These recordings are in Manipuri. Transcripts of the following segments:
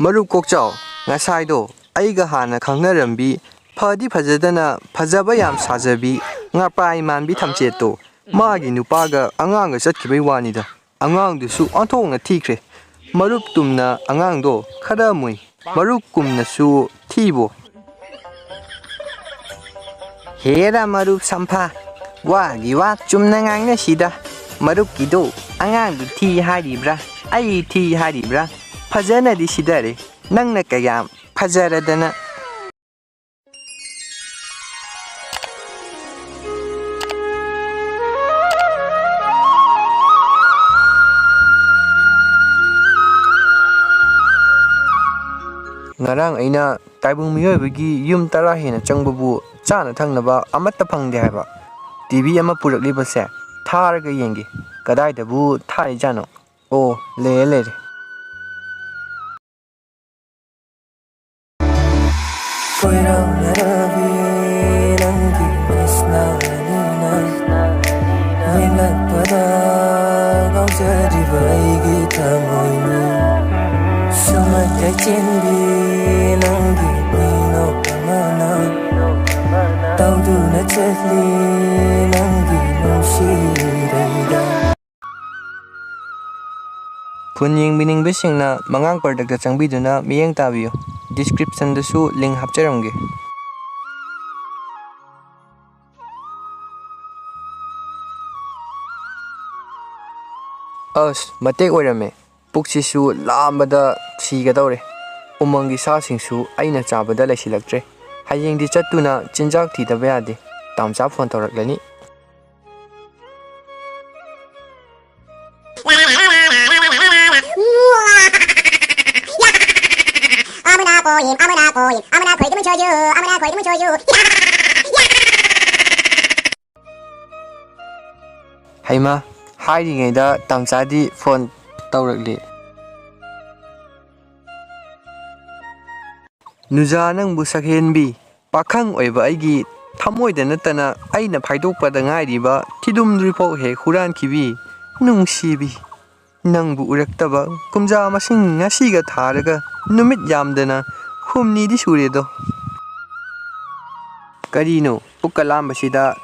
Marup kokchao, ngasaido, aiga hana khangnarambi, phadi phajadana phajaba yam sajabi, ngapai manbi thamcheto, magi nupaga anganga chatkibai wanida. Angangdusu onthongna thikre. Marup tumna angangdo khara mui. Marup kumnasu thibo. Hera marup sampha. Wagi wa chumna ngangna sida. Marup kido angangdu thi haribra. Ai thi haribra. Phajana di sidare. Nangna kayam phajaradana. Ngarang aina taibung miyoibagi yum tara hena changbabu chana thangnaba amatta phangde haiba TV ama puraklibase tharaga yengi kadaidabu thai jano o le Punying bining bisingna mangang product changbiduna miyeng tabiyo. Description dasu link hapcharamge. Matek oirame. Puksisu lambada sigadore. Umangi sasingsu aina chabada laisilaktre. Hayengdi chattuna chinjak thidaba yade. Tamcha phone tawraklani. Haima, haidingayda tamchadi phone tawrakli. Nuja nangbu sakhenbi, pakhang oiba aigi thamoida natana aina phaidokpada ngairiba thidumdrifau he huran kibi nungsibi. Nangbu uraktaba kumja masing ngasiga tharaga numit yamdana humni di suredo. Karino pukalambasida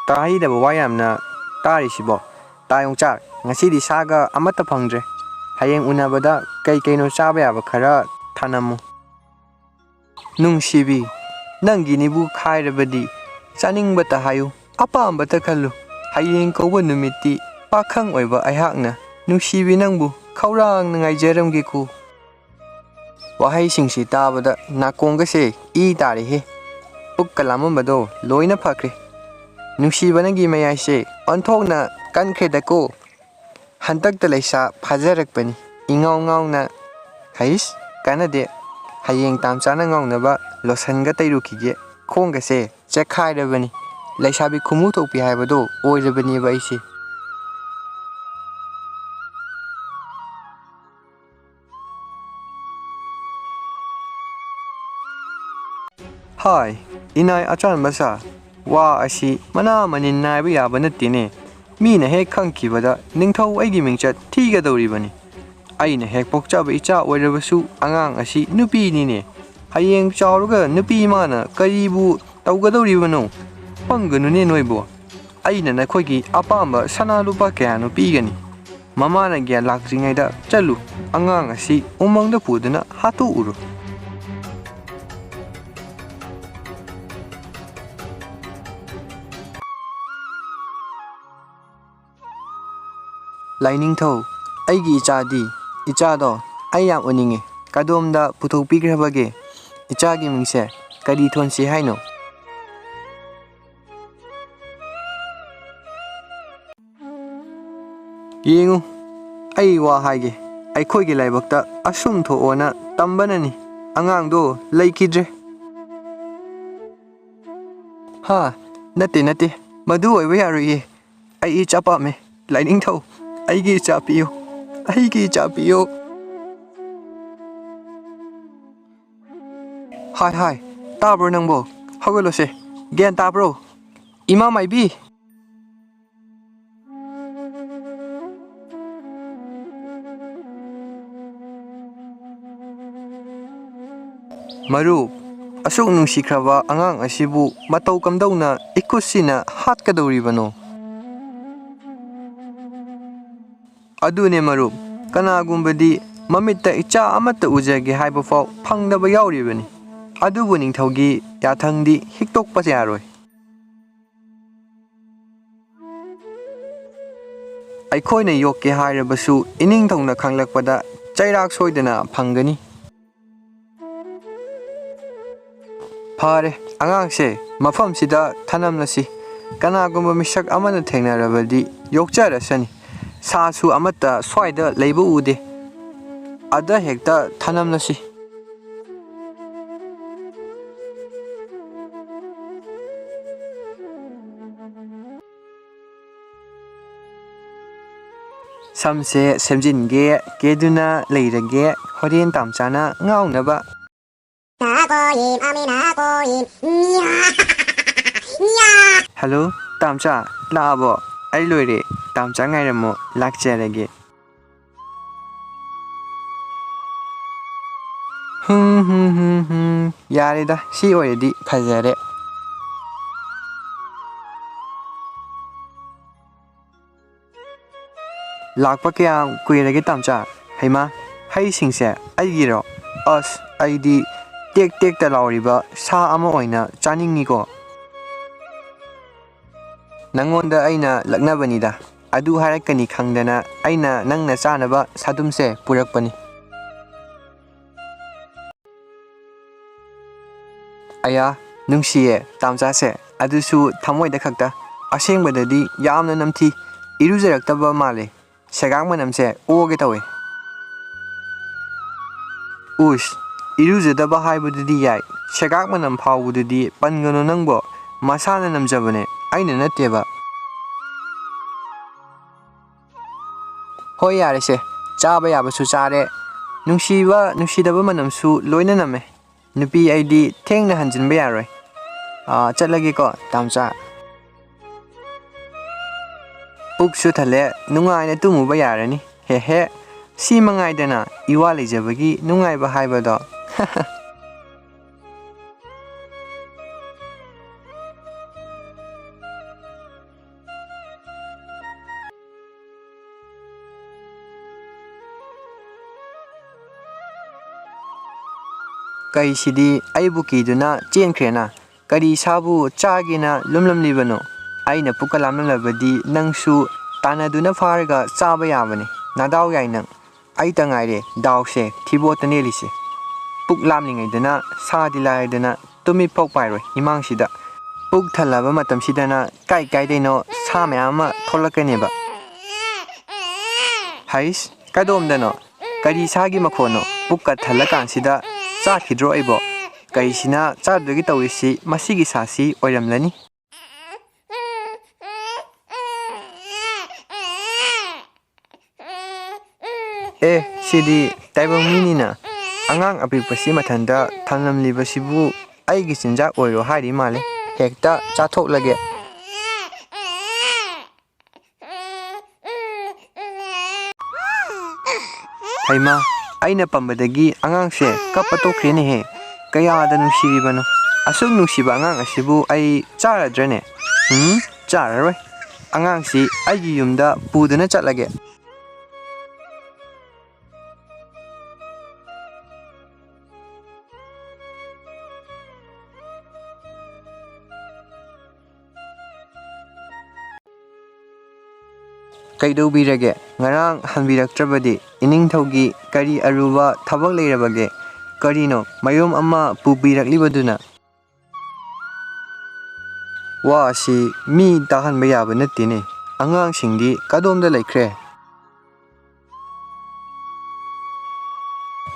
tahidaba wayamna tarisibo tayongchak ngasidi saga amata phangdre. Hayeng unabada kaino chaba yaba khara thanamu. Nungsibi nanginibu khairabadi chaningbata hayu apambata khallu. Hayeng kauba numiti pakhang oiba aihakna nungsibi nangbu khaurang ngaijaramge ku. Wahai singsi tabada nakongase tarihe. Pukkalamambado loina phakre. Nungsibanagi mayaise onthokna kankredako. Hantakta laisa phajarakpani. Ingaw ngawna hais kanade. Hayeng tamchana ngawnaba losanga tairukige. Khongase chekhairabani. Laisabi khumu thokpi haibado oirabani ba ise. Hi, inai achan basa. Wa asi mana manin naiba yaba nattine. Mina hek khangkibada ningthau aigi mingchat thigadoribani. Aina hek pokchaba icha oirabasu angang asi nupi nine. Hayeng chawruga nupi mana karibu tawgadoribano. Panganune noibo. Aina nakhoigi apamba sana lupa kayano pigani. Mamana gyan lakdringaida chalu angang asi umangda pudana hatu uru. Lining thou, aigi ichado, ayam uninge, kadomda putuk pigrabage, ichagi mingse, kadi thonsi haino. Yengu, ai wa haige, ai khoige laibakta asum tho ona tambanani, angang do laikidre. Ha, nate, madu oi yaruye, ai chapa me, lining thou. Aigi chapiyo. Hai, tabro nangbo. Hagolose. Gen tabro. Ima maibi. Marup, asuk nungsikraba angang asibu matau kamdauna ikusina hatkadoribano. Adune marup, kanagumbadi mamitta icha amata ujage haibafau phangdaba yauribani. Adubu ningthaugi yathangdi hiktok pasaroi. Aikhoina yokke hairabasu ining thongna khanglakpada chairak soidana phangani. Phare angangse mafamsida thanamlasi kanagumba misak amana thengnarabadi yokcharasani sasu amata swaida leiba ude ada hekta thanamlasi. Samse semjinge keduna leirage horen tamchana ngaunaba. Hello, Tamcha, Labo, I loire, Tamcha ngairamo, lakcherage. Yarida, she already pazere. Lakpa kaya kuirage Tamcha, Hema, Hai singse, I giro, us, ID, take the lauriba, sa ama oina, channing nico. Nangonda aina laknabanida, adu harakani kangdana, aina nangna sanaba, sadumse, purakpani. Aya, nungsiye, tamchase, adusu tamoy da kakta, asing badadi, yamna namti, iruzarakaba male, sagang manamse, oogetawe. Ush, iruzadaba haibududi yai, sagak manam pawududi, pangano nangbo, masana namjabane, aina nateba. Hoi yarese, chaba yabasu chare, nungsidaba manamsu loina name, nupi ID tengna hanjin bayaroi. Chatlagi ko, Tamcha. Puksu thale, nungaina tumu bayarani, he, si mangaidana, iwali jabagi, nungai bahaibado. Kai sidi aibuki duna chenkrena, kari sabu chagina lumlam libano. Aina pukalam labadi nangsu tanaduna farga chaba yabani. Nadao yainang. Aita ngaire dawse thibota nelise. Puk lamning dana sadila dana tumi pok pairoi imang sida. Puk thalaba matam sidana kai deno sa mayama tholakaniba. Hais kadom dano kari sagi makhono pukka thalakan sida cha khidro aibo kai sina chadagi tawisi masigi sasi oiramlani. Sidi taibang minina angang apipasi mathanda thanam libasibu aigi sinjak oiro hari male hekta chathok lage. Haima aina pambadagi angang se kapatokhrene he kaya da nungsiribano asuk nungsiba angang asibu ai charadrane chararoi angang si aigi yumda puduna chatlage. Kaido birage ngarang hanbiraktrabadi ining thogi kari aruba thabak leirabage karino mayom amma pubiraklibaduna wa si mi tahan bayaba natine angang singdi kadomda laikre.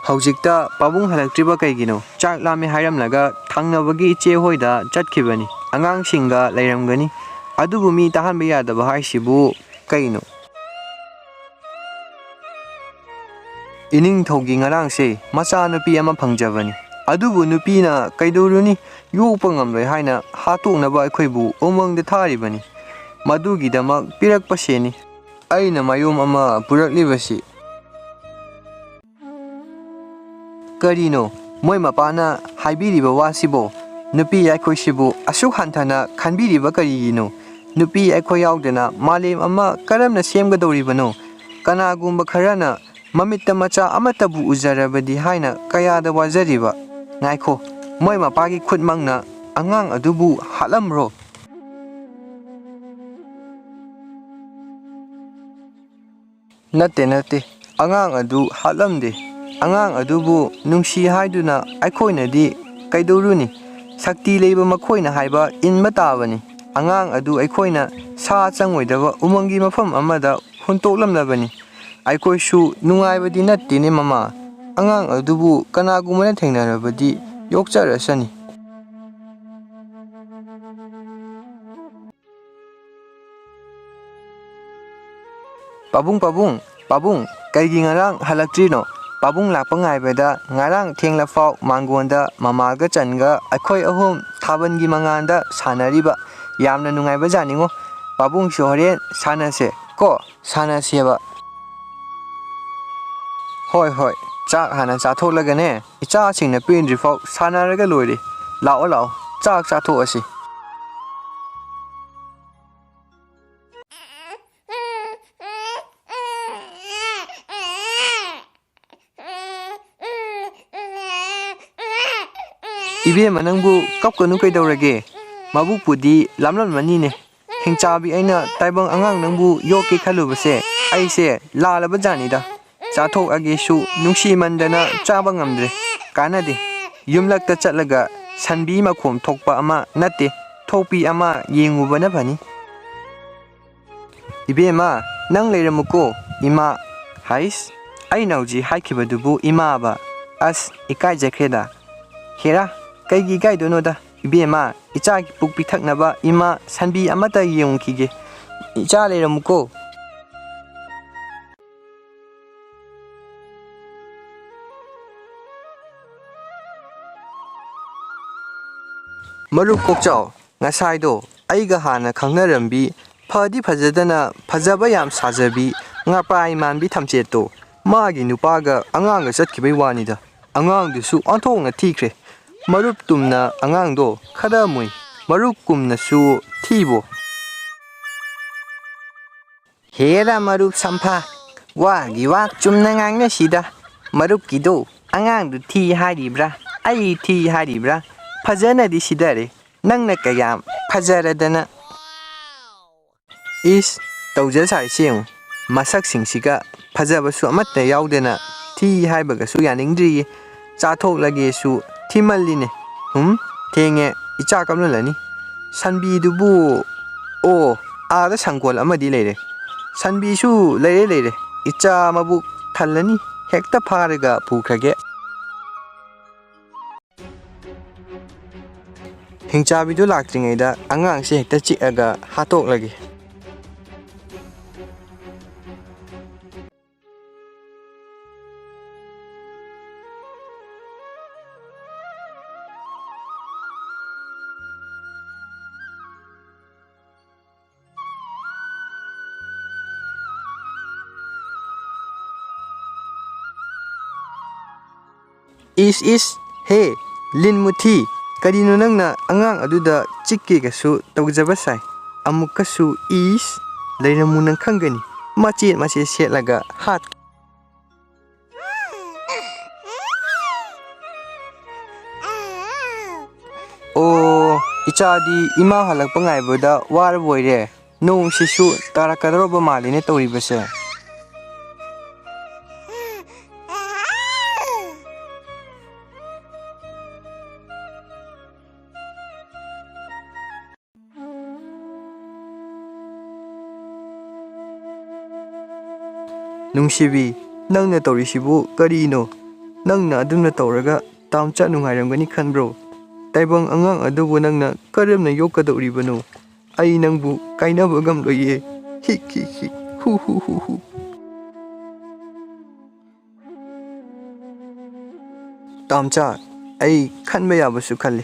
Haujikta pabung halaktriba kaigino chak lame hairamlaga thangnabagi iche hoida chatkibani angang singa leiramgani adubu mi tahan bayadaba haisibu kaino. Ining thogi ngarang se macha nupi ama phangjabani adubu nupina kaidoruni yokpa ngamloi haina hatoknaba aikhoibu omangda tharibani madugi damak pirakpa seni aina mayom ama puraklibasi karino moi mapana haibiriba wasibo nupi aikhoisibu asuk hanthana khanbiriba karigino nupi aikho yaudena malem ama karamna semgadoribano kanagumba kharana mamitta macha amatabu ujarabadi haina kayada wajariba ngaikho moi mapagi khutmangna angang adubu halamro nate angang adu halamde angang adubu nungsi haiduna aikhoinadi kaidoruni sakti leiba makhoina haiba inma tabani angang adu aikhoina sa changoidaba umangi mafam amada huntoklamnabani aikhoisu nungaibadi nattene mama angang adubu kanagumana thengnarabadi yokcharasani Pabung kaigi ngarang halaktrino Pabung lakpa ngaibada ngarang thenglafau mangonda mamaga changa aikhoi ahom thabangi manganda sanariba yamna nungaiba janingo Pabung shoren sanase ko sanaseba hoi chak hana chatholagane icha singna pinrifau sanaraga loire lao chak chathoasi Ibe manangbu kapkanu kaidorage mabukpudi lamlammanine hingchabi aina taibang angang nangbu yoke khalubase aise lalaba janida chathok agesu nungsi mandana chaba ngamdre kanade yumlakta chatlaga sanbi makhom thokpa ama natte thokpi ama yengubana phani ibe ma nang leiramuko ima hais ainauji haikibadubu ima ba as ikai jakreda hera kaigi gaidonoda ibema icha ki pukpi thaknaba ima sanbi amata yengkige icha leiramuko marup kokchao ngasaido aiga hana khangnarambi phadi phajadana phajaba yam sajabi ngapai manbi thamcheto magi nupaga anganga chatkibai wanida angang dusu anthongna thikre marup tumna angang do khada mui marup kumna su thibo hera marup sampha wagi wak chumna ngangna sida marup kido angang du thi haribra ai thi haribra phajana di sidare nangna kayam phajaradana is tawjal sai sing masak singsiga phajaba su amatta yaudena thi haibaga su yaningdri chathok lage su Timaline, Tenge, icha kamlani. Sanbi dubu, oh, ada sangkol amadi lere. Sanbi su lere. Icha mabuk thalani, hekta paraga pukage. Hingchabidu laktringaida angang si hekta chikaga hatok lagi. Is he lin muthi kadino nangna angang aduda chikke gasu tawjaba sai amukasu is leiramu nang khangani mache setlaga hat o ichadi ima halakpa ngaiboda war boire nong sisu tarakadroba maline tawribase Nungsibi, nangna tawrisibu karino nangna adumna tawraga tamcha nungairamgani khanbro taibang angang adubu nangna karamna yokkadoribano ai nangbu kainaba gamloye hi hu tamcha ai khanba yabasu khalle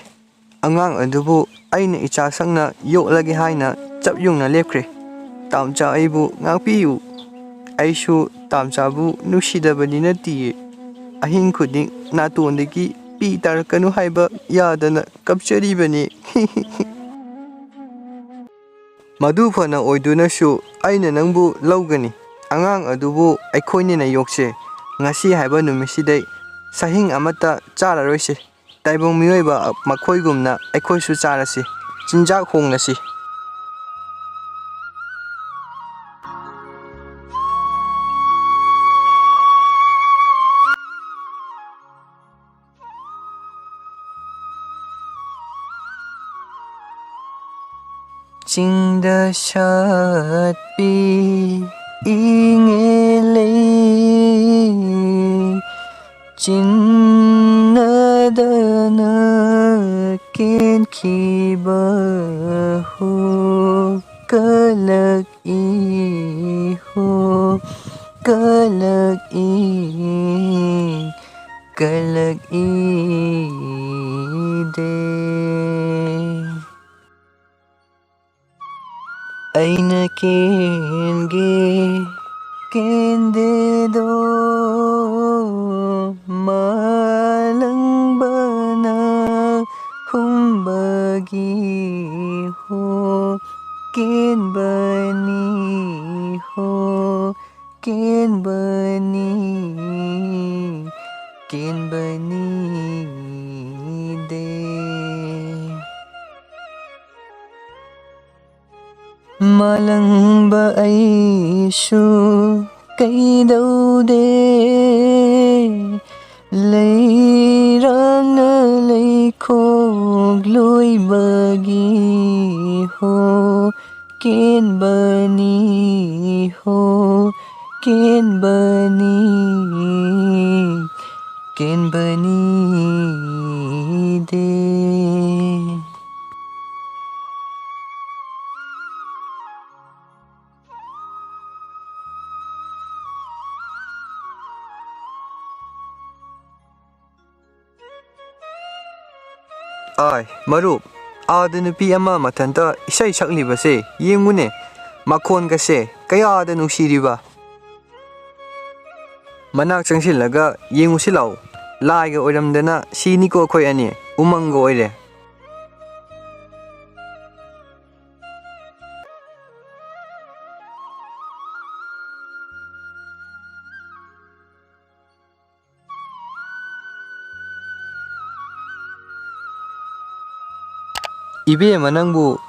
angang adubu aina icha sangna yoklage haina chapyungna lepkhre tamcha aibu ngakpiyu aishu tamchabu nusidabani nati ahing khuding natondagi ꯄꯤ ꯇꯥꯔꯛꯀꯅꯨ ꯍꯥꯏꯕ ꯌꯥꯗꯅ ꯀꯞꯆꯔꯤꯕꯅꯤ ꯃꯗꯨ ꯐꯅ ꯑꯣꯏꯗꯨꯅꯁꯨ ꯑꯩꯅ ꯅꯪꯕꯨ ꯂꯧꯒꯅꯤ ꯑꯉꯥꯡ ꯑꯗꯨꯕꯨ ꯑꯩꯈꯣꯏꯅꯤꯅ ꯌꯣꯛꯁꯦ ngasi haiba numisidai sahing amata chararoise taibong mioiba makhoigumna aikhoisu charasi chinjak hongnasi Chingda satpi ingele chinnadana kenkiba ho kalak i de Aina kende do malang bana humbagi ho ken bani de Malang ba aisu kaidaude leirang na leikhog loibagi ho ken bani de Ai, marup, aada nupi ama mathanta isai saklibase yengmune makhon gase kayada nungsiriba manak changsilaga yengusilaw laiga oiramdana siniko khoi ani umango oire Ibe manangbu